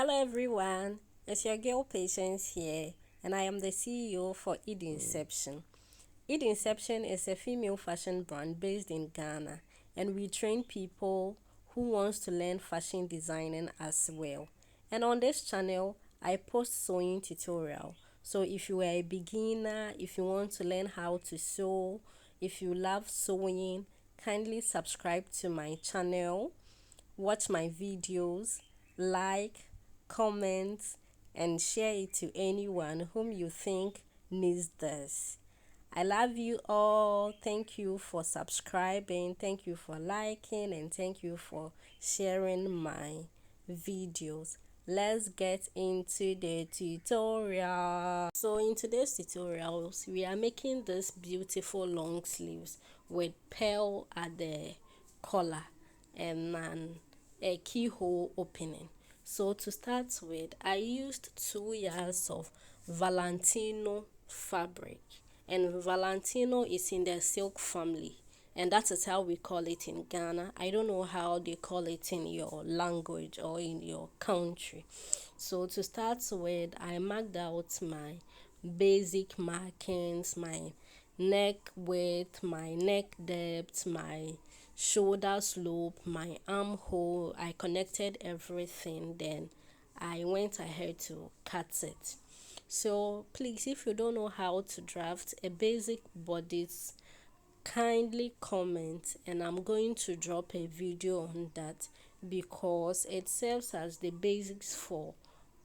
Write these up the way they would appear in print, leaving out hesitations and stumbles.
Hello everyone, it's your girl Patience here, and I am the CEO for Inception. Inception is a female fashion brand based in Ghana, and we train people who wants to learn fashion designing as well. And on this channel, I post sewing tutorial. So if you are a beginner, if you want to learn how to sew, if you love sewing, kindly subscribe to my channel, watch my videos, like, comment, and share it to anyone whom you think needs this. I love you all. Thank you for subscribing, thank you for liking, and thank you for sharing my videos. Let's get into the tutorial. So in today's tutorials, we are making this beautiful long sleeves with pearl at the collar and a keyhole opening. So to start with, I used 2 yards of Valentino fabric, and Valentino is in the silk family, and that is how we call it in Ghana. I don't know how they call it in your language or in your country. So to start with, I marked out my basic markings, my neck width, my neck depth, my shoulder slope, my armhole. I connected everything, then I went ahead to cut it. So please, if you don't know how to draft a basic bodice, kindly comment, and I'm going to drop a video on that because it serves as the basics for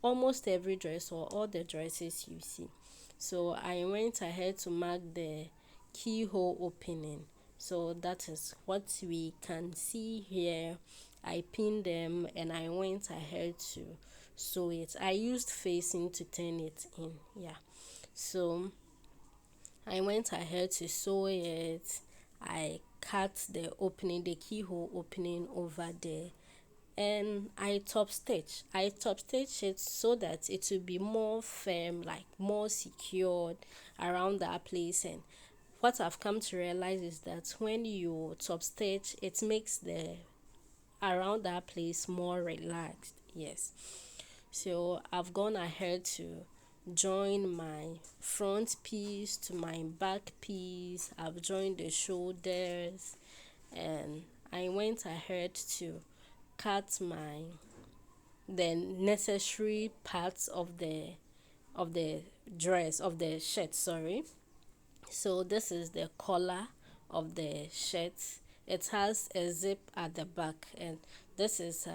almost every dress or all the dresses you see. So I went ahead to mark the keyhole opening. So that is what we can see here. I pinned them and I went ahead to sew it. I used facing to turn it in. Yeah. So I went ahead to sew it. I cut the opening, the keyhole opening over there, and I top stitch. I top stitch it so that it will be more firm, like more secured around that place. And what I've come to realize is that when you top stitch, it makes the around that place more relaxed. Yes. So I've gone ahead to join my front piece to my back piece. I've joined the shoulders, and I went ahead to cut my the necessary parts of the dress of the shirt, sorry. So this is the collar of the shirt. It has a zip at the back, and this is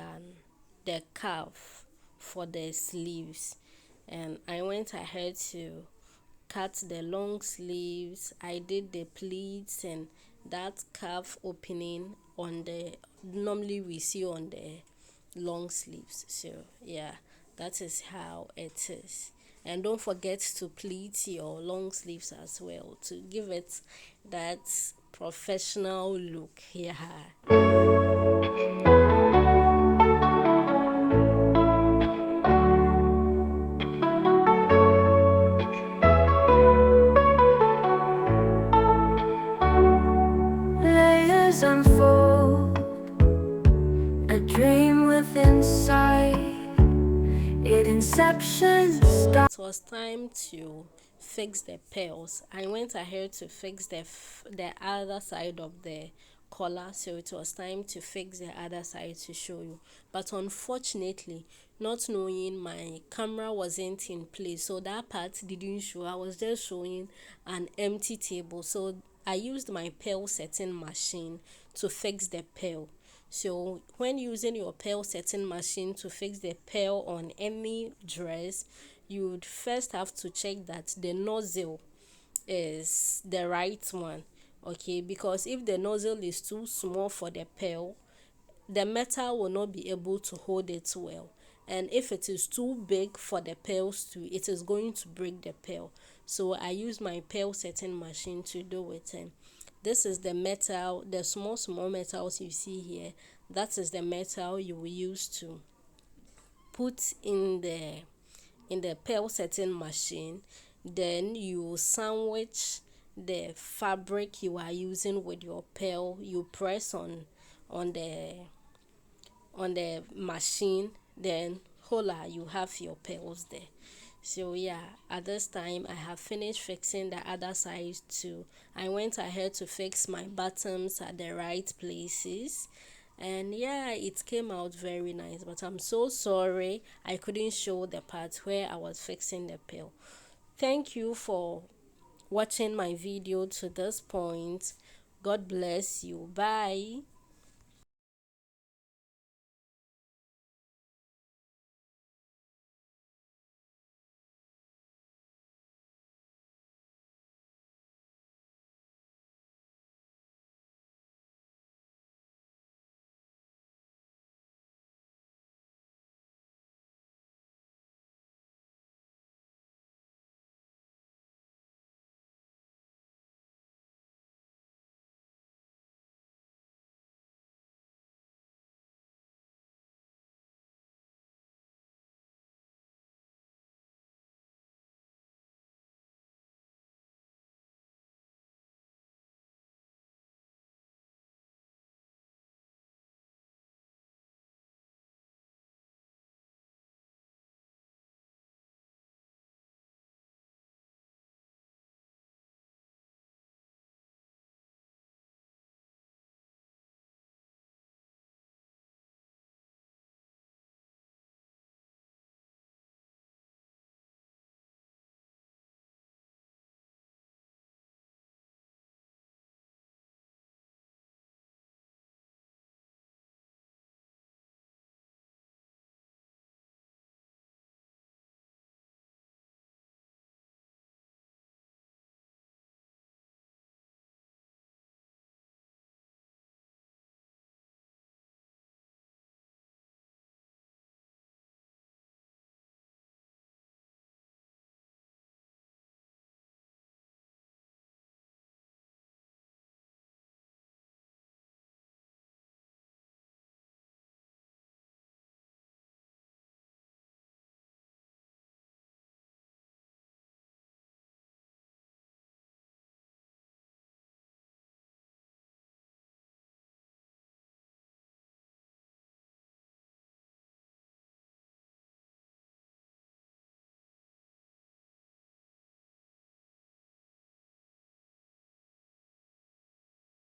the cuff for the sleeves. And I went ahead to cut the long sleeves. I did the pleats and that cuff opening on the normally we see on the long sleeves. So yeah, that is how it is. And don't forget to pleat your long sleeves as well to give it that professional look. Yeah. Layers unfold, a dream within sight. It inception starts. It was time to fix the pearls. I went ahead to fix the other side of the collar, so it was time to fix the other side to show you. But unfortunately, not knowing, my camera wasn't in place, so that part didn't show. I was just showing an empty table. So I used my pearl setting machine to fix the pearl. So when using your pearl setting machine to fix the pearl on any dress, you would first have to check that the nozzle is the right one. Okay, because if the nozzle is too small for the pearl, the metal will not be able to hold it well, and if it is too big for the pearls to, it is going to break the pearl. So I use my pearl setting machine to do it. And this is the metal, the small metals you see here. That is the metal you will use to put in the pearl setting machine. Then you sandwich the fabric you are using with your pearl. You press on the machine, then collar, you have your pearls there. So yeah, at this time I have finished fixing the other side too. I went ahead to fix my bottoms at the right places, and yeah, it came out very nice. But I'm so sorry I couldn't show the part where I was fixing the pearl. Thank you for watching my video to this point. God bless you. Bye.